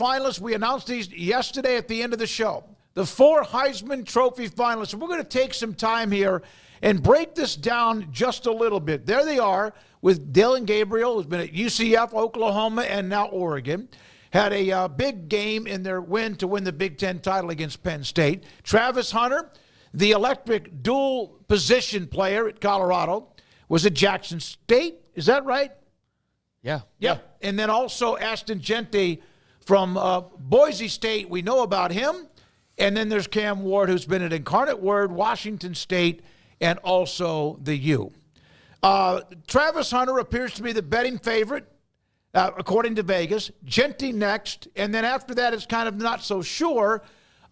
finalists. We announced these yesterday at the end of the show. The 4 Heisman Trophy finalists. We're going to take some time here and break this down just a little bit. There they are with Dillon Gabriel, who's been at UCF, Oklahoma, and now Oregon. Had a big game in their win to win the Big Ten title against Penn State. Travis Hunter, the electric dual position player at Colorado, was at Jackson State. Is that right? Yeah. Yep. And then also Ashton Jeanty from Boise State. We know about him. And then there's Cam Ward, who's been at Incarnate Word, Washington State, and also the U. Travis Hunter appears to be the betting favorite, according to Vegas. Jeanty next. And then after that, it's kind of not so sure.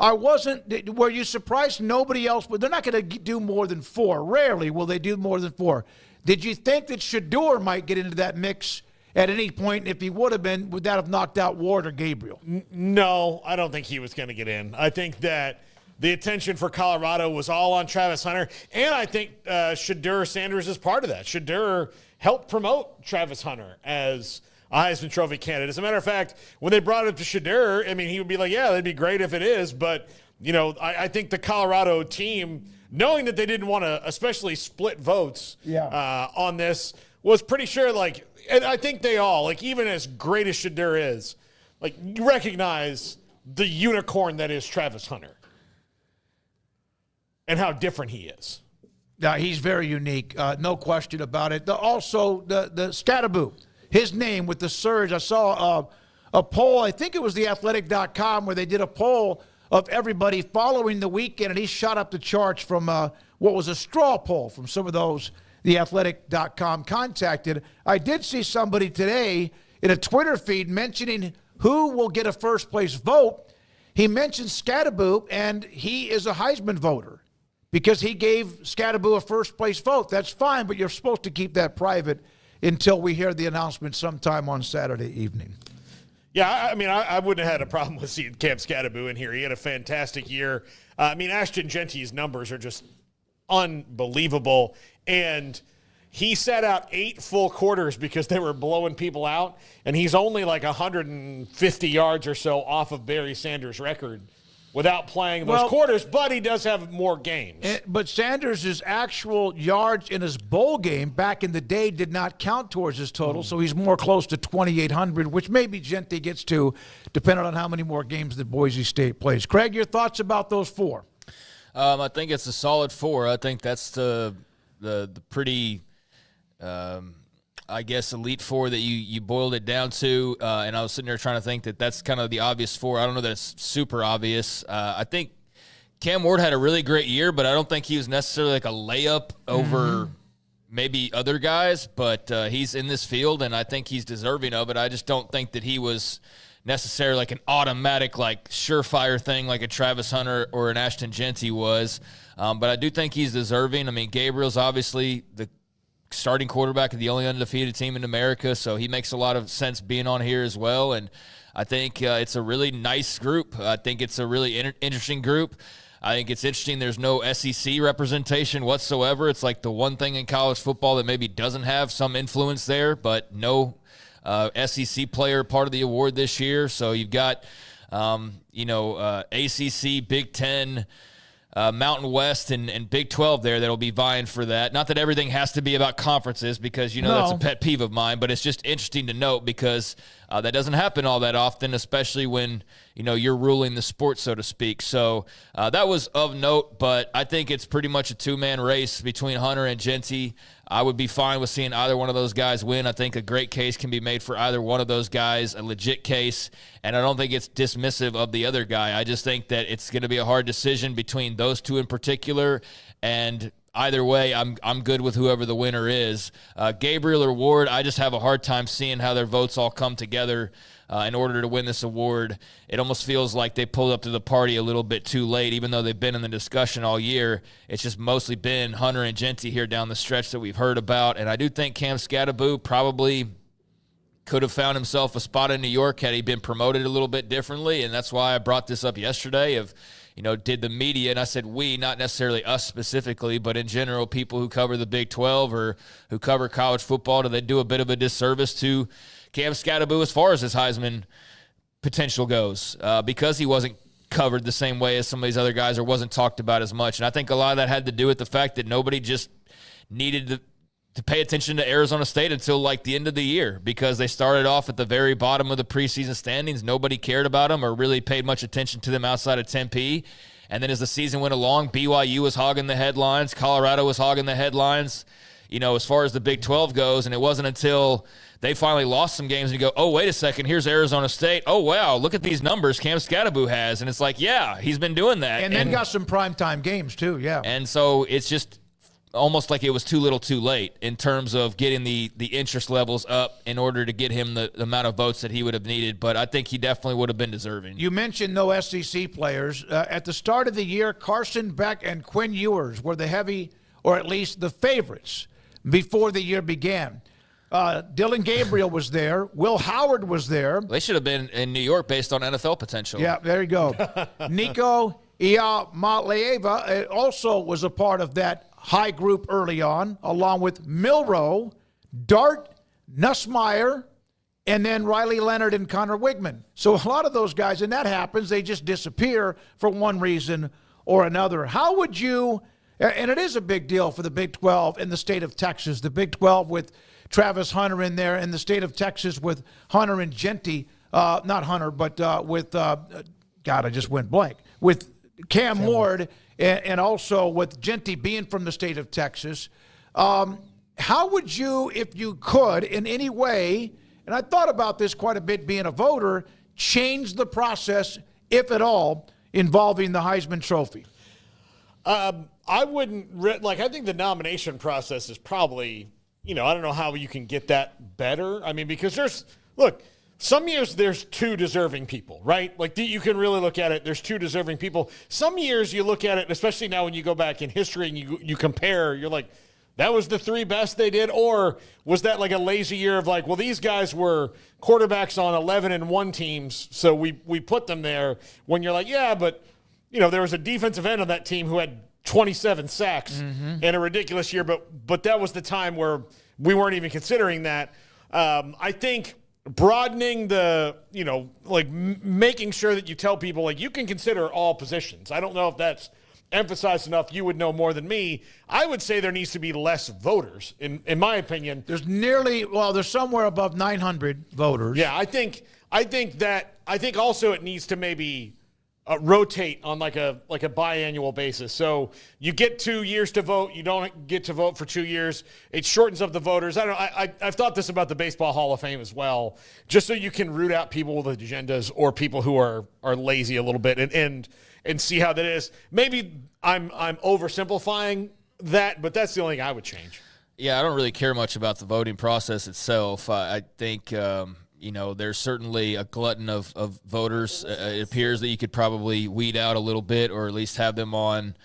Were you surprised nobody else? But they're not going to do more than 4. Rarely will they do more than 4. Did you think that Shedeur might get into that mix at any point? If he would have been, would that have knocked out Ward or Gabriel? No, I don't think he was going to get in. I think that the attention for Colorado was all on Travis Hunter, and I think Shedeur Sanders is part of that. Shedeur helped promote Travis Hunter as a Heisman Trophy candidate. As a matter of fact, when they brought it to Shedeur, I mean, he would be like, yeah, that'd be great if it is, but, you know, I think the Colorado team, knowing that they didn't want to especially split votes on this, was pretty sure, like, and I think they all, like, even as great as Shedeur is, like, you recognize the unicorn that is Travis Hunter and how different he is. Yeah, he's very unique, no question about it. Also, the Skattebo, his name with the surge. I saw a poll, I think it was theathletic.com, where they did a poll of everybody following the weekend, and he shot up the charts from what was a straw poll from some of those theathletic.com contacted. I did see somebody today in a Twitter feed mentioning who will get a first-place vote. He mentioned Skattebo, and he is a Heisman voter because he gave Skattebo a first-place vote. That's fine, but you're supposed to keep that private until we hear the announcement sometime on Saturday evening. Yeah, I mean, I wouldn't have had a problem with seeing Cam Skattebo in here. He had a fantastic year. I mean, Ashton Jeanty's numbers are just unbelievable. And he sat out 8 full quarters because they were blowing people out. And he's only like 150 yards or so off of Barry Sanders' record without playing those quarters, but he does have more games. But Sanders' actual yards in his bowl game back in the day did not count towards his total, so he's more close to 2,800, which maybe Jeanty gets to, depending on how many more games that Boise State plays. Craig, your thoughts about those 4? I think it's a solid 4. I think that's the pretty I guess, Elite Four that you boiled it down to. And I was sitting there trying to think that that's kind of the obvious four. I don't know that it's super obvious. I think Cam Ward had a really great year, but I don't think he was necessarily like a layup over maybe other guys. But he's in this field, and I think he's deserving of it. I just don't think that he was necessarily like an automatic, like surefire thing like a Travis Hunter or an Ashton Jeanty was. But I do think he's deserving. I mean, Gabriel's obviously the starting quarterback of the only undefeated team in America, so he makes a lot of sense being on here as well. And I think it's a really nice group. I think it's a really interesting group. I think it's interesting there's no SEC representation whatsoever. It's like the one thing in college football that maybe doesn't have some influence there, but no SEC player part of the award this year. So you've got, ACC, Big Ten, Mountain West, and Big 12 there that'll be vying for that. Not that everything has to be about conferences because, that's a pet peeve of mine, but it's just interesting to note because that doesn't happen all that often, especially when, you're ruling the sport, so to speak. So that was of note, but I think it's pretty much a two-man race between Hunter and Jeanty. I would be fine with seeing either one of those guys win. I think a great case can be made for either one of those guys, a legit case, and I don't think it's dismissive of the other guy. I just think that it's going to be a hard decision between those two in particular, and either way, I'm good with whoever the winner is. Gabriel or Ward, I just have a hard time seeing how their votes all come together in order to win this award. It almost feels like they pulled up to the party a little bit too late, even though they've been in the discussion all year. It's just mostly been Hunter and Jeanty here down the stretch that we've heard about. And I do think Cam Skattebo probably could have found himself a spot in New York had he been promoted a little bit differently. And that's why I brought this up yesterday of, did the media, and I said we, not necessarily us specifically, but in general, people who cover the Big 12 or who cover college football, do they do a bit of a disservice to Cam Skattebo as far as his Heisman potential goes because he wasn't covered the same way as some of these other guys or wasn't talked about as much. And I think a lot of that had to do with the fact that nobody just needed to pay attention to Arizona State until like the end of the year because they started off at the very bottom of the preseason standings. Nobody cared about them or really paid much attention to them outside of Tempe. And then as the season went along, BYU was hogging the headlines. Colorado was hogging the headlines, as far as the Big 12 goes. And it wasn't until they finally lost some games and you go, oh, wait a second, here's Arizona State. Oh, wow, look at these numbers Cam Skattebo has. And it's like, yeah, he's been doing that. And then got some primetime games too, yeah. And so it's just almost like it was too little too late in terms of getting the interest levels up in order to get him the amount of votes that he would have needed. But I think he definitely would have been deserving. You mentioned no SEC players. At the start of the year, Carson Beck and Quinn Ewers were the heavy, or at least the favorites, before the year began. Dylan Gabriel was there. Will Howard was there. They should have been in New York based on NFL potential. Yeah, there you go. Nico Iamaleava also was a part of that high group early on, along with Milroe, Dart, Nussmeier, and then Riley Leonard and Connor Wigman. So a lot of those guys, and that happens, they just disappear for one reason or another. How would you, and it is a big deal for the Big 12 in the state of Texas, the Big 12 with Travis Hunter in there, and the state of Texas with Hunter and Genty, not Hunter, but with, God, I just went blank, with Cam Ward and also with Genty being from the state of Texas. How would you, if you could, in any way, and I thought about this quite a bit being a voter, change the process, if at all, involving the Heisman Trophy? I wouldn't, I think the nomination process is probably, I don't know how you can get that better. I mean, because some years there's two deserving people, right? Like you can really look at it. There's two deserving people. Some years you look at it, especially now when you go back in history and you compare, you're like, that was the three best they did? Or was that like a lazy year of like, well, these guys were quarterbacks on 11-1 teams, so we put them there, when you're like, yeah, but, there was a defensive end on that team who had 27 sacks in a ridiculous year, but that was the time where we weren't even considering that. I think broadening the, making sure that you tell people, like, you can consider all positions. I don't know if that's emphasized enough. You would know more than me. I would say there needs to be less voters, in my opinion. There's there's somewhere above 900 voters. Yeah, I think also it needs to maybe rotate on like a biannual basis. So you get 2 years to vote. You don't get to vote for 2 years. It shortens up the voters. I've thought this about the Baseball Hall of Fame as well, just so you can root out people with agendas or people who are lazy a little bit and see how that is. Maybe I'm oversimplifying that, but that's the only thing I would change. Yeah, I don't really care much about the voting process itself. I think there's certainly a glutton of voters. It appears that you could probably weed out a little bit, or at least have them on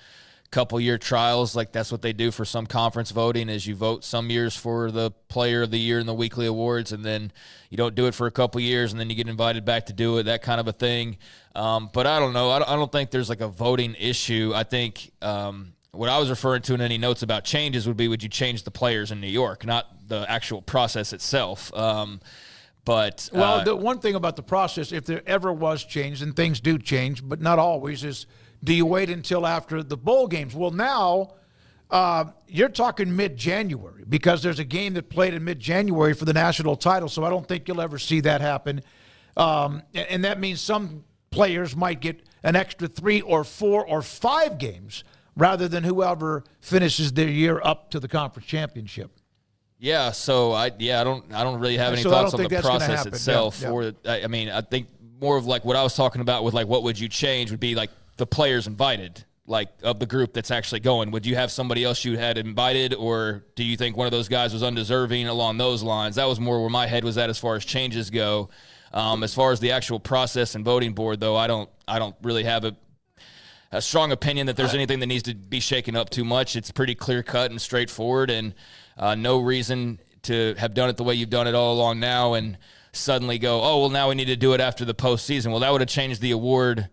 couple-year trials. Like that's what they do for some conference voting, is you vote some years for the player of the year in the weekly awards, and then you don't do it for a couple years, and then you get invited back to do it, that kind of a thing. But I don't know. I don't think there's like a voting issue. I think what I was referring to in any notes about changes would you change the players in New York, not the actual process itself. But the one thing about the process, if there ever was change, and things do change, but not always, is do you wait until after the bowl games? Well, now you're talking mid-January, because there's a game that played in mid-January for the national title, so I don't think you'll ever see that happen. And that means some players might get an extra 3 or 4 or 5 games rather than whoever finishes their year up to the conference championship. Yeah, so I don't really have any thoughts on the process itself. Yeah. I think more of like what I was talking about with like what would you change would be like the players invited, like of the group that's actually going. Would you have somebody else you had invited, or do you think one of those guys was undeserving along those lines? That was more where my head was at as far as changes go. As far as the actual process and voting board, though, I don't really have a strong opinion that there's anything that needs to be shaken up too much. It's pretty clear cut and straightforward, and no reason to have done it the way you've done it all along now and suddenly go, oh, well, now we need to do it after the postseason. Well, that would have changed the award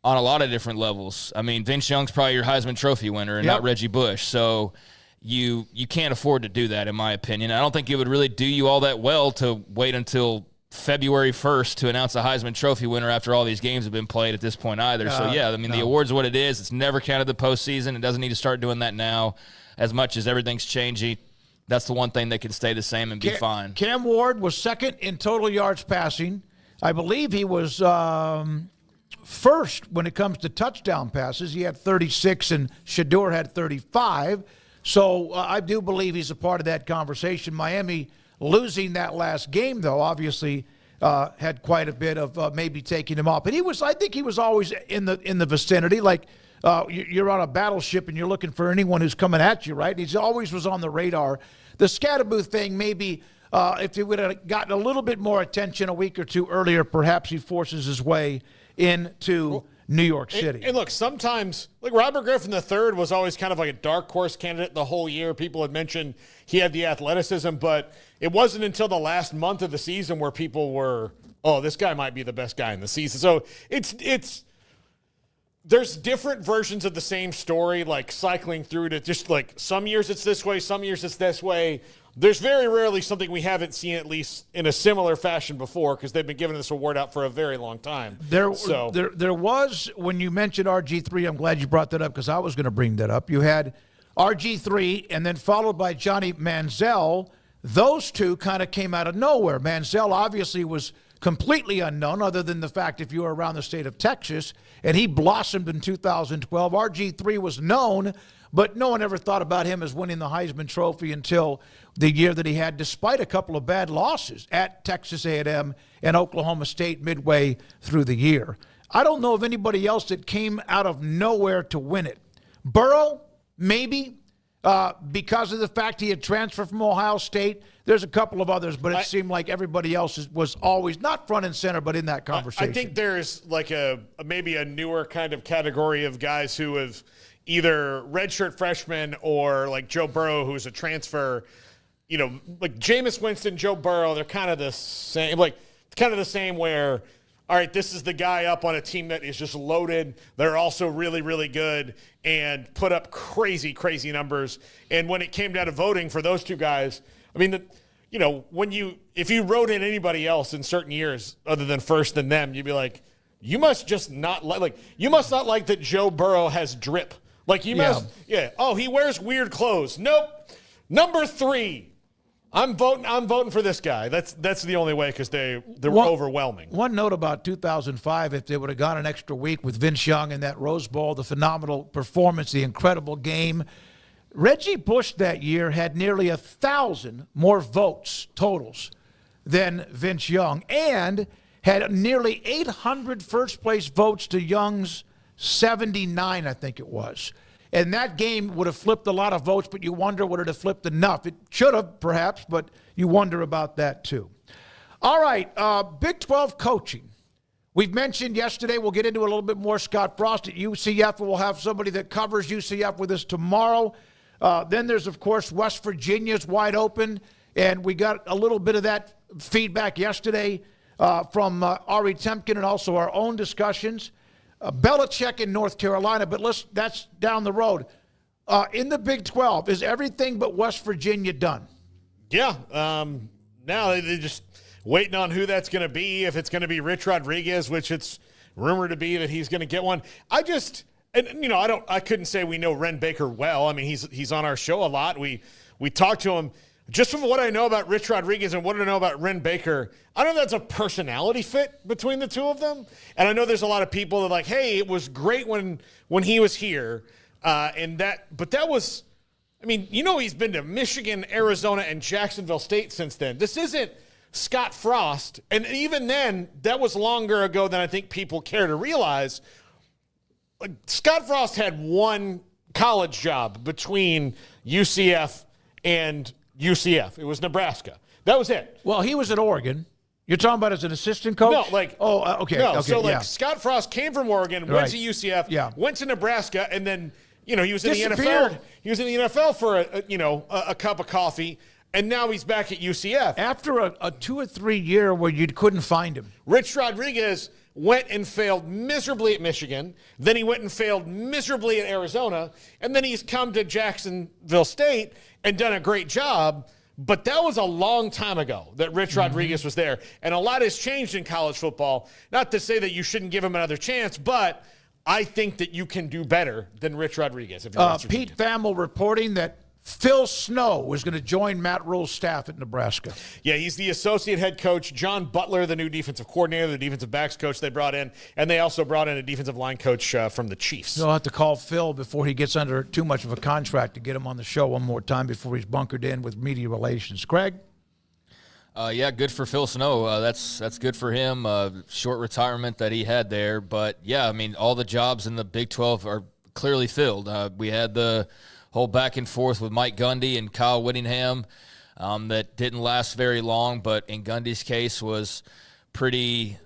on a lot of different levels. I mean, Vince Young's probably your Heisman Trophy winner and not Reggie Bush. So you can't afford to do that, in my opinion. I don't think it would really do you all that well to wait until February 1st to announce a Heisman Trophy winner after all these games have been played at this point either. So, yeah, I mean, the award's what it is. It's never counted the postseason. It doesn't need to start doing that now as much as everything's changing. That's the one thing that can stay the same and be fine. Cam Ward was second in total yards passing. I believe he was first when it comes to touchdown passes. He had 36 and Shedeur had 35. So I do believe he's a part of that conversation. Miami losing that last game, though, obviously had quite a bit of maybe taking him off. But I think he was always in the vicinity. Like you're on a battleship and you're looking for anyone who's coming at you, right? He always was on the radar. The Skattebo thing, maybe if he would have gotten a little bit more attention a week or two earlier, perhaps he forces his way into New York City. And look, sometimes, like Robert Griffin III was always kind of like a dark horse candidate the whole year. People had mentioned he had the athleticism, but it wasn't until the last month of the season where people were, oh, this guy might be the best guy in the season. So there's different versions of the same story, like cycling through to just like some years it's this way, some years it's this way. There's very rarely something we haven't seen at least in a similar fashion before because they've been giving this award out for a very long time. There was, when you mentioned RG3, I'm glad you brought that up because I was going to bring that up. You had RG3 and then followed by Johnny Manziel. Those two kind of came out of nowhere. Manziel obviously was completely unknown other than the fact if you were around the state of Texas, and he blossomed in 2012. RG3 was known, but no one ever thought about him as winning the Heisman Trophy until the year that he had, despite a couple of bad losses at Texas A&M and Oklahoma State midway through the year. I don't know of anybody else that came out of nowhere to win it. Burrow, maybe, because of the fact he had transferred from Ohio State. There's a couple of others, but it seemed like everybody else was always not front and center, but in that conversation. I think there's like maybe a newer kind of category of guys who have either redshirt freshmen or like Joe Burrow, who's a transfer. You know, like Jameis Winston, Joe Burrow, they're kind of the same. Like kind of the same where, all right, this is the guy up on a team that is just loaded. They're also really, really good and put up crazy, crazy numbers. And when it came down to voting for those two guys, I mean, if you wrote in anybody else in certain years other than first than them, you'd be like, you must just not you must not like that Joe Burrow has drip. Like you must, oh, he wears weird clothes. Nope. Number 3. I'm voting for this guy. That's the only way because they're overwhelming. One note about 2005, if they would have gone an extra week with Vince Young in that Rose Bowl, the phenomenal performance, the incredible game, Reggie Bush that year had nearly 1,000 more votes totals than Vince Young and had nearly 800 first-place votes to Young's 79, I think it was. And that game would have flipped a lot of votes, but you wonder, would it have flipped enough? It should have, perhaps, but you wonder about that, too. All right, Big 12 coaching. We've mentioned yesterday, we'll get into a little bit more, Scott Frost at UCF. We'll have somebody that covers UCF with us tomorrow. Then there's, of course, West Virginia's wide open, and we got a little bit of that feedback yesterday from Ari Temkin and also our own discussions. Belichick in North Carolina, but that's down the road. In the Big 12, is everything but West Virginia done? Yeah. Now they're just waiting on who that's going to be, if it's going to be Rich Rodriguez, which it's rumored to be that he's going to get one. I couldn't say we know Ren Baker well. I mean, he's on our show a lot. We talked to him. Just from what I know about Rich Rodriguez and what I know about Ren Baker, I don't know if that's a personality fit between the two of them. And I know there's a lot of people that are like, hey, it was great when he was here. But that was, I mean, he's been to Michigan, Arizona, and Jacksonville State since then. This isn't Scott Frost. And even then, that was longer ago than I think people care to realize. Like, Scott Frost had one college job between UCF and UCF. It was Nebraska. That was it. Well, he was at Oregon. You're talking about as an assistant coach? No, like... Oh, okay. No, okay, so, yeah. Scott Frost came from Oregon, went to UCF, went to Nebraska, and then, he was in the NFL. He was in the NFL for, a cup of coffee, and now he's back at UCF. After a 2 or 3 year where you couldn't find him. Rich Rodriguez went and failed miserably at Michigan. Then he went and failed miserably at Arizona. And then he's come to Jacksonville State and done a great job. But that was a long time ago that Rich Rodriguez was there. And a lot has changed in college football. Not to say that you shouldn't give him another chance, but I think that you can do better than Rich Rodriguez. If you're Pete Thamel reporting that Phil Snow was going to join Matt Rule's staff at Nebraska. Yeah, he's the associate head coach. John Butler, the new defensive coordinator, the defensive backs coach they brought in. And they also brought in a defensive line coach from the Chiefs. You'll have to call Phil before he gets under too much of a contract to get him on the show one more time before he's bunkered in with media relations. Craig? Yeah, good for Phil Snow. That's good for him. Short retirement that he had there. But, yeah, I mean, all the jobs in the Big 12 are clearly filled. We had the whole back and forth with Mike Gundy and Kyle Whittingham that didn't last very long, but in Gundy's case was pretty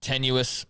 tenuous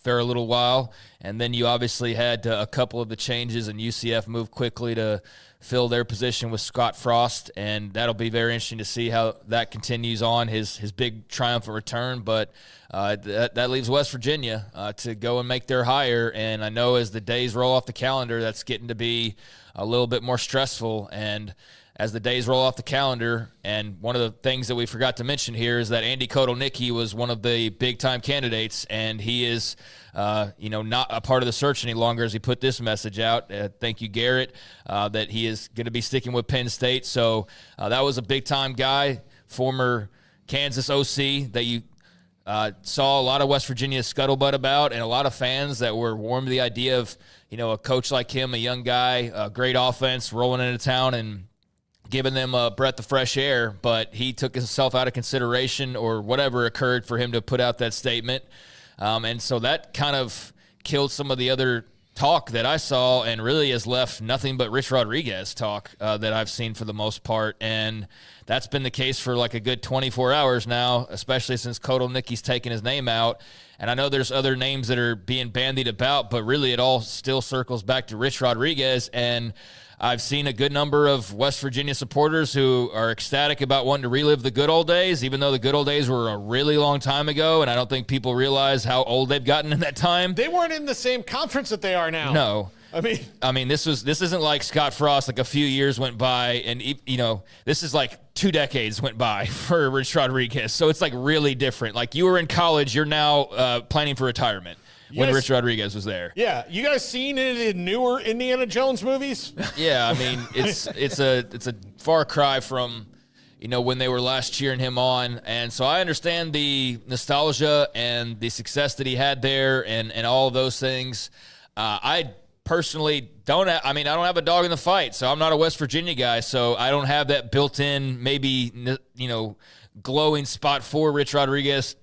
for a little while. And then you obviously had a couple of the changes, and UCF moved quickly to fill their position with Scott Frost, and that'll be very interesting to see how that continues on, his big triumphant return. But that leaves West Virginia to go and make their hire, and I know as the days roll off the calendar, that's getting to be a little bit more stressful. And as the days roll off the calendar, and one of the things that we forgot to mention here is that Andy Kotelnicki was one of the big-time candidates, and he is not a part of the search any longer as he put this message out. Thank you, Garrett, that he is going to be sticking with Penn State. So that was a big-time guy, former Kansas OC that you saw a lot of West Virginia scuttlebutt about, and a lot of fans that were warm to the idea of, a coach like him, a young guy, a great offense, rolling into town and giving them a breath of fresh air. But he took himself out of consideration, or whatever occurred for him to put out that statement. And so that kind of killed some of the other talk that I saw, and really has left nothing but Rich Rodriguez talk that I've seen for the most part. And that's been the case for like a good 24 hours now, especially since Kotelnicki's taken his name out. And I know there's other names that are being bandied about, but really it all still circles back to Rich Rodriguez. And I've seen a good number of West Virginia supporters who are ecstatic about wanting to relive the good old days, even though the good old days were a really long time ago, and I don't think people realize how old they've gotten in that time. They weren't in the same conference that they are now. No. I mean, this isn't like Scott Frost, like a few years went by, and this is like 2 decades went by for Rich Rodriguez. So it's like really different. Like you were in college, you're now planning for retirement. When Rich Rodriguez was there. Yeah, you guys seen it in newer Indiana Jones movies? Yeah, I mean, it's a far cry from, when they were last cheering him on. And so I understand the nostalgia and the success that he had there and all of those things. I personally I don't have a dog in the fight, so I'm not a West Virginia guy, so I don't have that built-in, maybe, glowing spot for Rich Rodriguez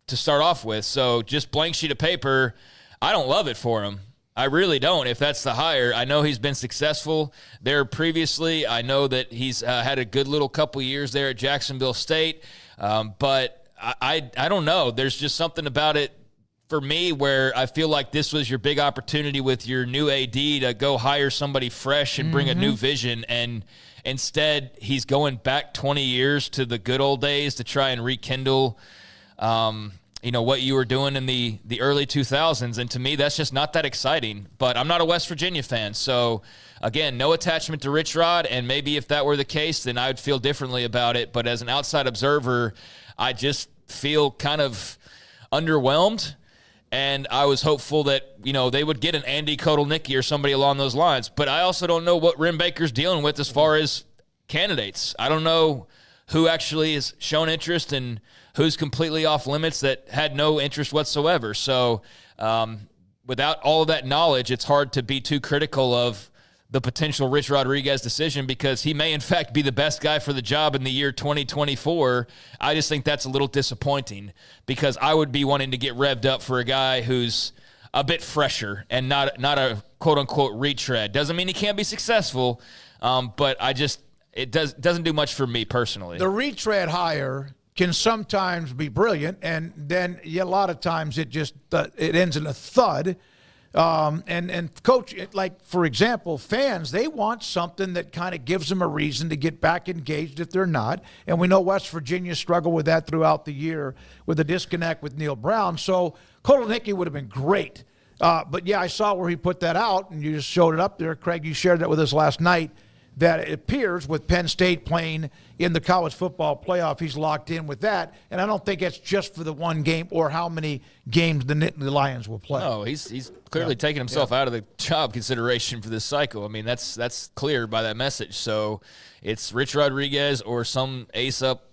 to start off with. So just blank sheet of paper, I don't love it for him. I really don't, if that's the hire. I know he's been successful there previously. I know that he's had a good little couple years there at Jacksonville State. But I don't know. There's just something about it for me where I feel like this was your big opportunity with your new AD to go hire somebody fresh and bring a new vision. And instead, he's going back 20 years to the good old days to try and rekindle what you were doing in the early 2000s. And to me, that's just not that exciting. But I'm not a West Virginia fan. So, again, no attachment to Rich Rod. And maybe if that were the case, then I would feel differently about it. But as an outside observer, I just feel kind of underwhelmed. And I was hopeful that, they would get an Andy Kotelnicki or somebody along those lines. But I also don't know what Rim Baker's dealing with as far as candidates. I don't know who actually has shown interest and who's completely off limits that had no interest whatsoever. So without all of that knowledge, it's hard to be too critical of the potential Rich Rodriguez decision because he may, in fact, be the best guy for the job in the year 2024. I just think that's a little disappointing because I would be wanting to get revved up for a guy who's a bit fresher and not a quote-unquote retread. Doesn't mean he can't be successful, but it doesn't do much for me personally. The retread hire can sometimes be brilliant, and then a lot of times it just it ends in a thud. And coach, like, for example, fans, they want something that kind of gives them a reason to get back engaged if they're not. And we know West Virginia struggled with that throughout the year with the disconnect with Neil Brown. So Kotelnicki would have been great. But, yeah, I saw where he put that out, and you just showed it up there. Craig, you shared that with us last night. that it appears with Penn State playing in the college football playoff, he's locked in with that. And I don't think it's just for the one game or how many games the Nittany Lions will play. No, he's clearly taking himself out of the job consideration for this cycle. I mean, that's clear by that message. So it's Rich Rodriguez or some ace up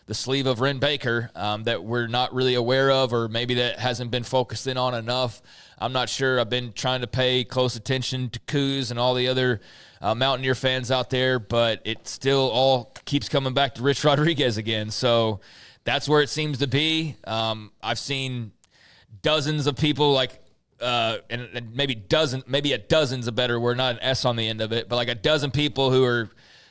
the sleeve of Ren Baker that we're not really aware of, or maybe that hasn't been focused in on enough. I'm not sure. I've been trying to pay close attention to Coos and all the other Mountaineer fans out there, but it still all keeps coming back to Rich Rodriguez again. So that's where it seems to be. I've seen dozens of people and maybe a dozen's a better word, not an S on the end of it, but like a dozen people who are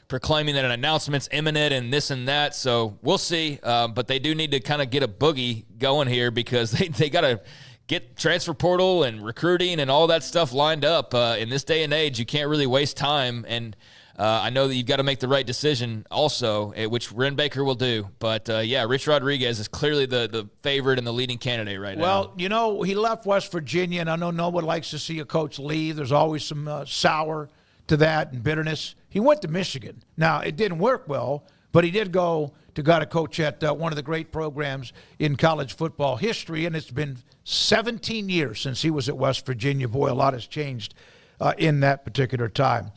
proclaiming that an announcement's imminent and this and that. So we'll see. But they do need to kind of get a boogie going here because they got to get transfer portal and recruiting and all that stuff lined up. In this day and age, you can't really waste time. And I know that you've got to make the right decision also, which Ren Baker will do. But, Rich Rodriguez is clearly the favorite and the leading candidate right now. Well, he left West Virginia, and I know no one likes to see a coach leave. There's always some sour to that and bitterness. He went to Michigan. Now, it didn't work well, but he did go to coach at one of the great programs in college football history, and it's been 17 years since he was at West Virginia. Boy, a lot has changed in that particular time.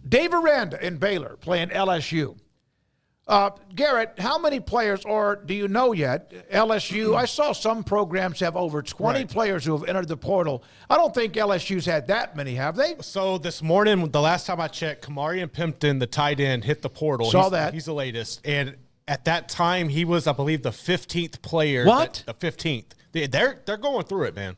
Dave Aranda in Baylor playing LSU. Garrett, how many players, or do you know yet, LSU, I saw some programs have over 20 players who have entered the portal. I don't think LSU's had that many, have they? So this morning, the last time I checked, Kamarian Pimpton, the tight end, hit the portal. He's the latest. And at that time, he was, I believe, the 15th player. What? The 15th. They're going through it, man.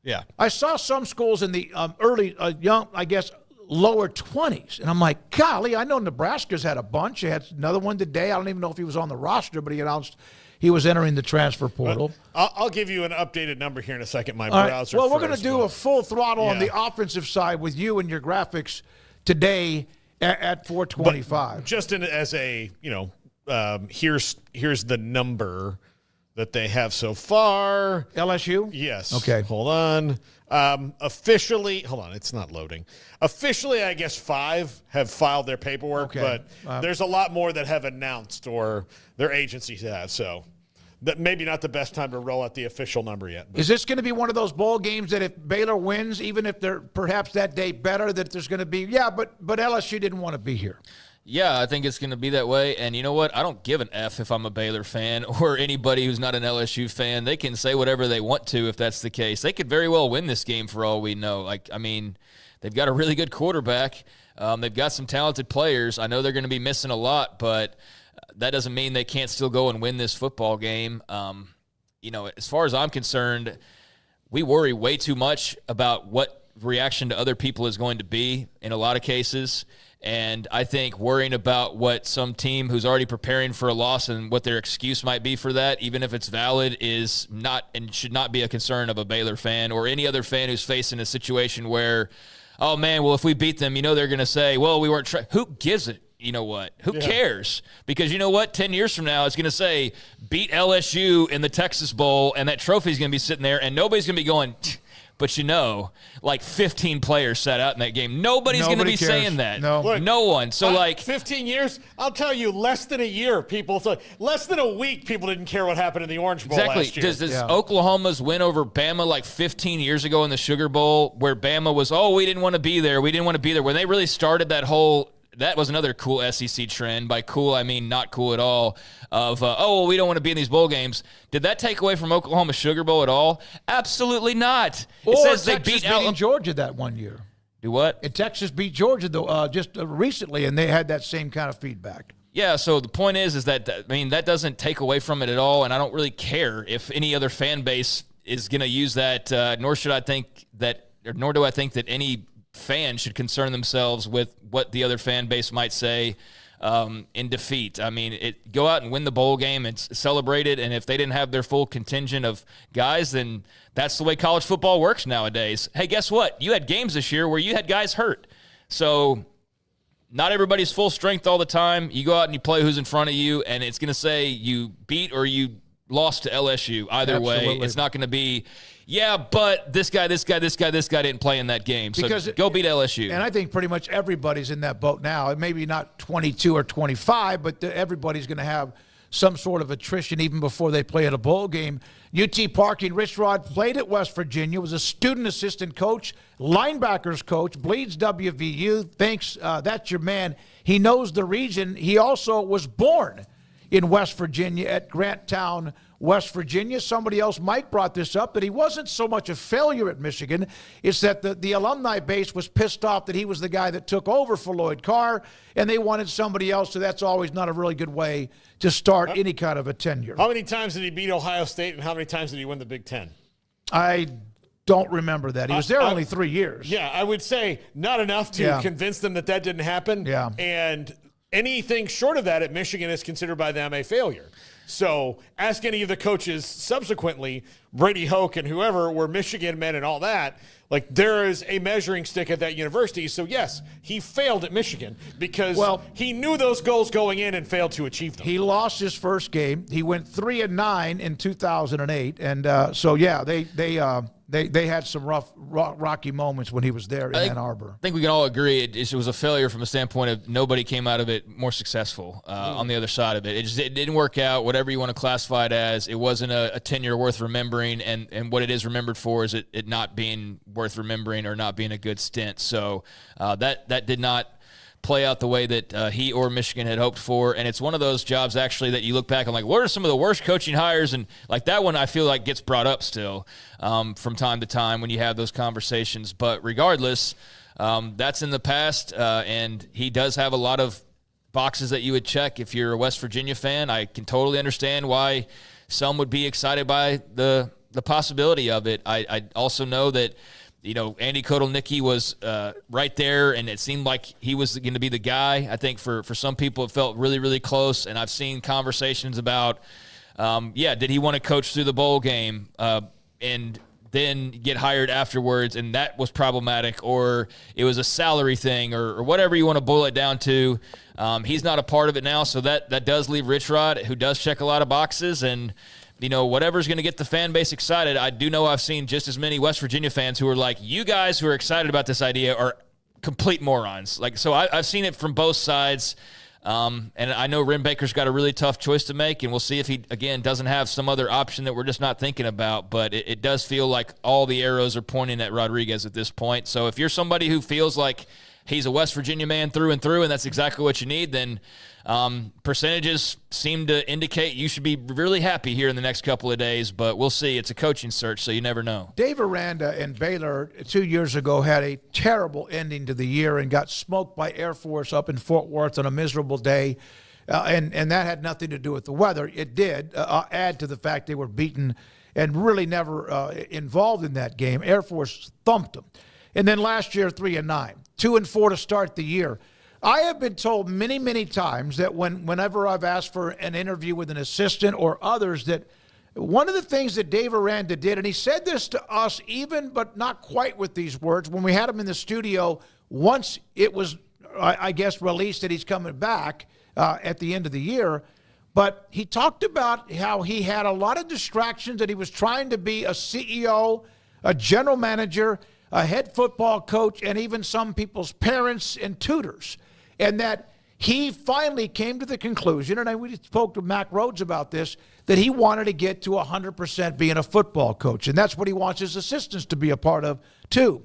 Yeah. I saw some schools in the early, young, I guess, lower 20s. And I'm like, golly, I know Nebraska's had a bunch. They had another one today. I don't even know if he was on the roster, but he announced he was entering the transfer portal. I'll give you an updated number here in a second. My All browser. Right. Well, we're going to do a full throttle on the offensive side with you and your graphics today at 425. But just as a, here's the number that they have so far. LSU? Yes. Okay. Hold on. Officially, hold on, it's not loading. Officially, I guess 5 have filed their paperwork, but there's a lot more that have announced or their agencies have. So that maybe not the best time to roll out the official number yet. Is this going to be one of those bowl games that if Baylor wins, even if they're perhaps that day better, that there's going to be, but LSU didn't want to be here? Yeah, I think it's going to be that way. And you know what? I don't give an F if I'm a Baylor fan or anybody who's not an LSU fan. They can say whatever they want to if that's the case. They could very well win this game for all we know. They've got a really good quarterback. They've got some talented players. I know they're going to be missing a lot, but that doesn't mean they can't still go and win this football game. As far as I'm concerned, we worry way too much about what reaction to other people is going to be in a lot of cases. And I think worrying about what some team who's already preparing for a loss and what their excuse might be for that, even if it's valid, is not and should not be a concern of a Baylor fan or any other fan who's facing a situation where, oh, man, well, if we beat them, they're going to say, well, we weren't who gives it? You know what? Who cares? Because you know what? 10 years from now, it's going to say beat LSU in the Texas Bowl, and that trophy's going to be sitting there, and nobody's going to be going – but 15 players sat out in that game. Nobody's going to be saying that. No. Look, no one. So 15 years, I'll tell you, less than a year, less than a week, people didn't care what happened in the Orange Bowl last year. Does Oklahoma's win over Bama 15 years ago in the Sugar Bowl, where Bama was, we didn't want to be there. We didn't want to be there. When they really started that was another cool SEC trend. By cool, I mean not cool at all. Of, we don't want to be in these bowl games. Did that take away from Oklahoma's Sugar Bowl at all? Absolutely not. It says they beat Georgia that one year. Do what? And Texas beat Georgia just recently, and they had that same kind of feedback. Yeah, so the point is that that doesn't take away from it at all, and I don't really care if any other fan base is going to use that. Nor do I think that any fan should concern themselves with what the other fan base might say in defeat. Go out and win the bowl game and celebrate it. And if they didn't have their full contingent of guys, then that's the way college football works nowadays. Hey, guess what? You had games this year where you had guys hurt. So not everybody's full strength all the time. You go out and you play who's in front of you, and it's going to say you beat or you lost to LSU. Either way, it's not going to be, but this guy didn't play in that game. So because go beat LSU. And I think pretty much everybody's in that boat now. Maybe not 22 or 25, but everybody's going to have some sort of attrition even before they play at a bowl game. UT Parking, Rich Rod played at West Virginia, was a student assistant coach, linebackers coach, bleeds WVU, thinks that's your man. He knows the region. He also was born in West Virginia at Granttown, West Virginia. Somebody else, Mike, brought this up, that he wasn't so much a failure at Michigan. It's that the alumni base was pissed off that he was the guy that took over for Lloyd Carr, and they wanted somebody else, so that's always not a really good way to start any kind of a tenure. How many times did he beat Ohio State, and how many times did he win the Big Ten? I don't remember that. He was there only 3 years. Yeah, I would say not enough to convince them that didn't happen. Yeah. And anything short of that at Michigan is considered by them a failure. So ask any of the coaches subsequently, Brady Hoke and whoever, were Michigan men and all that. Like, there is a measuring stick at that university. So, yes, he failed at Michigan because he knew those goals going in and failed to achieve them. He lost his first game. He went 3-9 in 2008. And they had some rocky moments when he was there in Ann Arbor. I think we can all agree it was a failure from a standpoint of nobody came out of it more successful on the other side of it. It didn't work out, whatever you want to classify it as. It wasn't a tenure worth remembering, and what it is remembered for is it not being worth remembering or not being a good stint. So that did not play out the way that he or Michigan had hoped for. And it's one of those jobs, actually, that you look back and like, what are some of the worst coaching hires? And like that one, I feel like gets brought up still from time to time when you have those conversations. But regardless, that's in the past, and he does have a lot of boxes that you would check if you're a West Virginia fan. I can totally understand why some would be excited by the possibility of it. I also know that Andy Kotelnicki was right there, and it seemed like he was going to be the guy. I think for some people it felt really, really close, and I've seen conversations about, did he want to coach through the bowl game and then get hired afterwards, and that was problematic, or it was a salary thing, or whatever you want to boil it down to. He's not a part of it now, so that does leave Rich Rod, who does check a lot of boxes, and whatever's going to get the fan base excited. I do know I've seen just as many West Virginia fans who are like, you guys who are excited about this idea are complete morons. Like, so I've seen it from both sides. And I know Rim Baker's got a really tough choice to make, and we'll see if he, again, doesn't have some other option that we're just not thinking about. But it does feel like all the arrows are pointing at Rodriguez at this point. So if you're somebody who feels like he's a West Virginia man through and through, and that's exactly what you need, then percentages seem to indicate you should be really happy here in the next couple of days, but we'll see. It's a coaching search, so you never know. Dave Aranda and Baylor 2 years ago had a terrible ending to the year and got smoked by Air Force up in Fort Worth on a miserable day, and that had nothing to do with the weather. It did add to the fact they were beaten and really never involved in that game. Air Force thumped them. And then last year, 3-9, 2-4 to start the year. I have been told many, many times that whenever I've asked for an interview with an assistant or others, that one of the things that Dave Aranda did, and he said this to us even, but not quite with these words, when we had him in the studio, once it was, I guess, released that he's coming back at the end of the year, but he talked about how he had a lot of distractions, that he was trying to be a CEO, a general manager, a head football coach, and even some people's parents and tutors. And that he finally came to the conclusion, and we spoke to Mac Rhodes about this, that he wanted to get to 100% being a football coach. And that's what he wants his assistants to be a part of, too.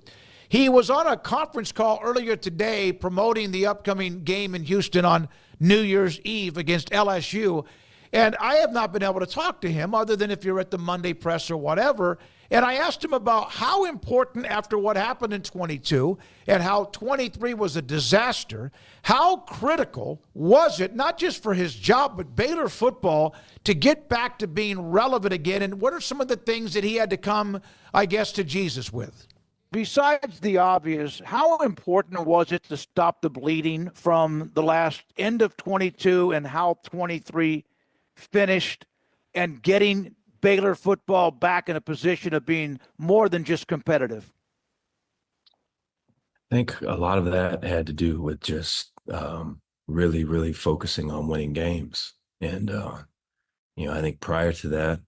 He was on a conference call earlier today promoting the upcoming game in Houston on New Year's Eve against LSU. And I have not been able to talk to him other than if you're at the Monday press or whatever. And I asked him about how important, after what happened in 22 and how 23 was a disaster, how critical was it, not just for his job, but Baylor football, to get back to being relevant again? And what are some of the things that he had to come, I guess, to Jesus with? Besides the obvious, how important was it to stop the bleeding from the last end of 22 and how 23 finished, and getting Baylor football back in a position of being more than just competitive? I think a lot of that had to do with just really, really focusing on winning games. And, I think prior to that,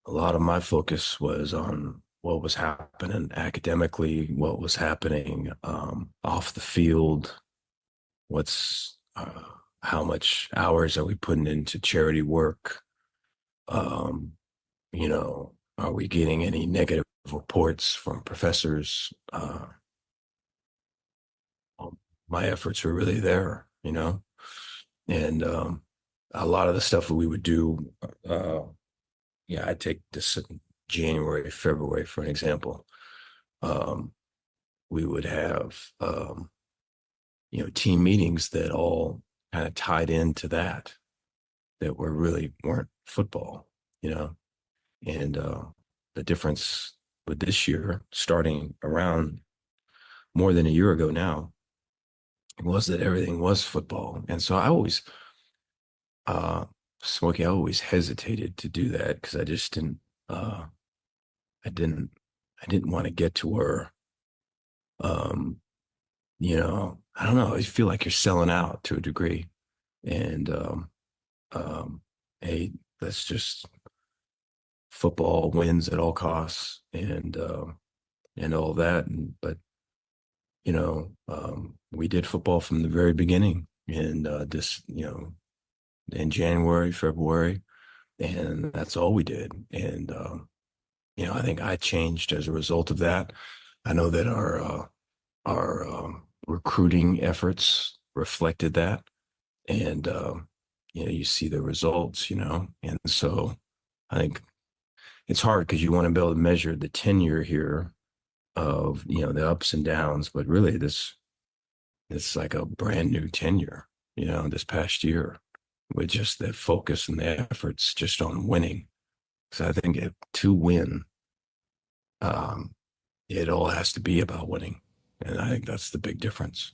a lot of my focus was on what was happening academically, what was happening off the field, what's how much hours are we putting into charity work? Are we getting any negative reports from professors? My efforts were really there, and a lot of the stuff that we would do, I take this January, February for an example. We would have, team meetings that all kind of tied into that weren't football, and the difference with this year, starting around more than a year ago now, was that everything was football. And so Smokey, I always hesitated to do that because I just I didn't want to get to where, I don't know, I feel like you're selling out to a degree. And, hey, that's just football wins at all costs and all that. But we did football from the very beginning, and in January, February, and that's all we did. And I think I changed as a result of that. I know that our recruiting efforts reflected that, and you see the results, and so I think it's hard because you want to be able to measure the tenure here of the ups and downs, but really it's like a brand new tenure, this past year, with just the focus and the efforts just on winning. So I think to win, it all has to be about winning, and I think that's the big difference.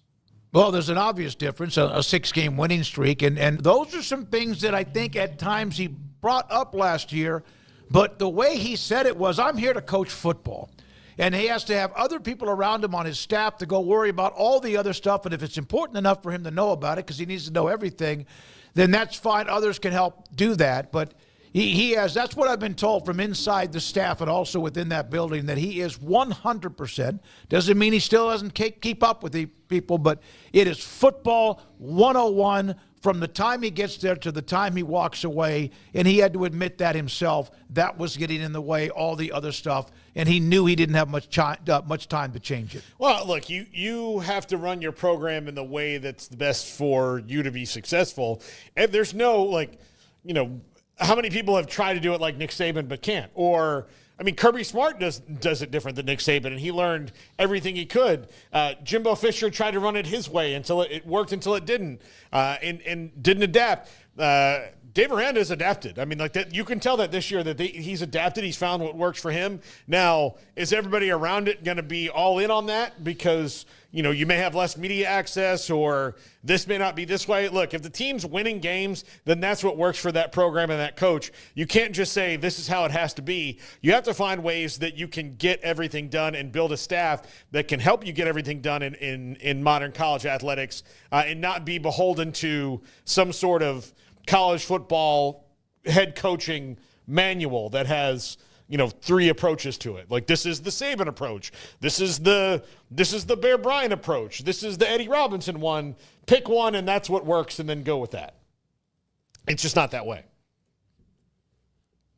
Well, there's an obvious difference, a 6-game winning streak, and those are some things that I think at times he brought up last year, but the way he said it was, I'm here to coach football. And he has to have other people around him on his staff to go worry about all the other stuff. And if it's important enough for him to know about it, because he needs to know everything, then that's fine. Others can help do that. But he has, that's what I've been told from inside the staff and also within that building, that he is 100%. Doesn't mean he still doesn't keep up with the people, but it is football 101 from the time he gets there to the time he walks away. And he had to admit that himself. That was getting in the way, all the other stuff. And he knew he didn't have much time to change it. Well, look, you have to run your program in the way that's the best for you to be successful. And there's no, how many people have tried to do it like Nick Saban but can't? Or, Kirby Smart does it different than Nick Saban, and he learned everything he could. Jimbo Fisher tried to run it his way until it worked until it didn't, and didn't adapt. Dave Aranda has adapted. That, you can tell that this year that he's adapted. He's found what works for him. Now, is everybody around it going to be all in on that? Because, you may have less media access, or this may not be this way. Look, if the team's winning games, then that's what works for that program and that coach. You can't just say this is how it has to be. You have to find ways that you can get everything done and build a staff that can help you get everything done in modern college athletics, and not be beholden to some sort of college football head coaching manual that has 3 approaches to it. Like, this is the Saban approach. This is the Bear Bryant approach. This is the Eddie Robinson one. Pick one, and that's what works, and then go with that. It's just not that way.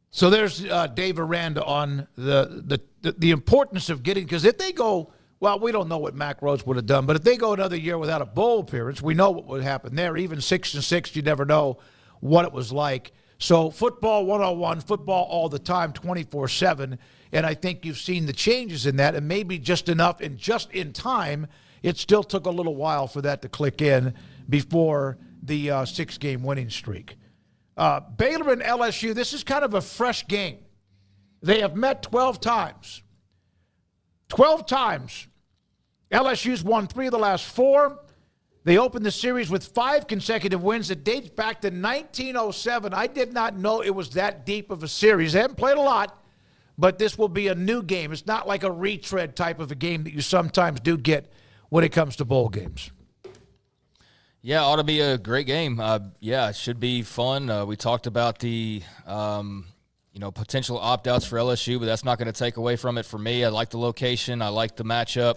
So there's Dave Aranda on the importance of getting, because if they go, well, we don't know what Mack Rhodes would have done, but if they go another year without a bowl appearance, we know what would happen there. Even 6-6, you never know what it was like. So football 101, football all the time, 24/7, and I think you've seen the changes in that, and maybe just enough and just in time. It still took a little while for that to click in before the 6-game winning streak. Baylor and LSU, this is kind of a fresh game. They have met 12 times. 12 times. LSU's won 3 of the last 4. They opened the series with 5 consecutive wins. It dates back to 1907. I did not know it was that deep of a series. They haven't played a lot, but this will be a new game. It's not like a retread type of a game that you sometimes do get when it comes to bowl games. Yeah, ought to be a great game. Yeah, it should be fun. We talked about the potential opt-outs for LSU, but that's not going to take away from it for me. I like the location. I like the matchup.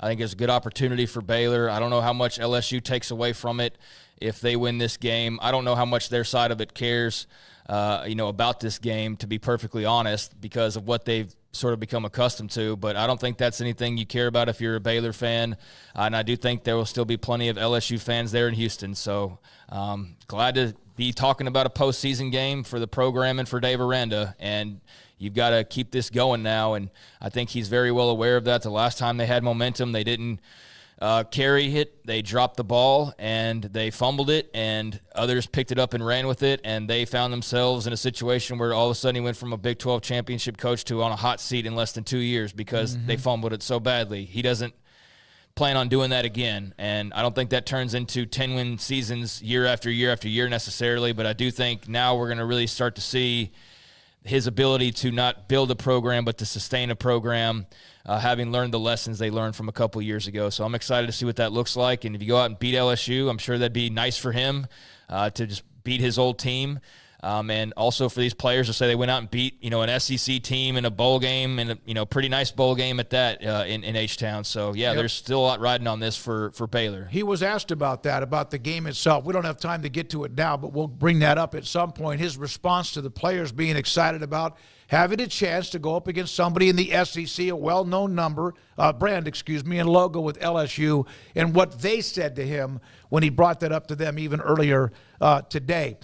I think it's a good opportunity for Baylor. I don't know how much LSU takes away from it if they win this game. I don't know how much their side of it cares, about this game, to be perfectly honest, because of what they've sort of become accustomed to. But I don't think that's anything you care about if you're a Baylor fan. And I do think there will still be plenty of LSU fans there in Houston. So glad to be talking about a postseason game for the program and for Dave Aranda. And you've got to keep this going now, and I think he's very well aware of that. The last time they had momentum, they didn't carry it. They dropped the ball, and they fumbled it, and others picked it up and ran with it, and they found themselves in a situation where all of a sudden he went from a Big 12 championship coach to on a hot seat in less than 2 years because they fumbled it so badly. He doesn't plan on doing that again, and I don't think that turns into 10-win seasons year after year after year necessarily, but I do think now we're going to really start to see his ability to not build a program but to sustain a program, having learned the lessons they learned from a couple years ago. So I'm excited to see what that looks like. And if you go out and beat LSU, I'm sure that'd be nice for him to just beat his old team. And also for these players to say they went out and beat, an SEC team in a bowl game, and a pretty nice bowl game at that in H-Town. So, yeah, There's still a lot riding on this for Baylor. He was asked about that, about the game itself. We don't have time to get to it now, but we'll bring that up at some point. His response to the players being excited about having a chance to go up against somebody in the SEC, a well-known brand, and logo with LSU, and what they said to him when he brought that up to them even earlier today.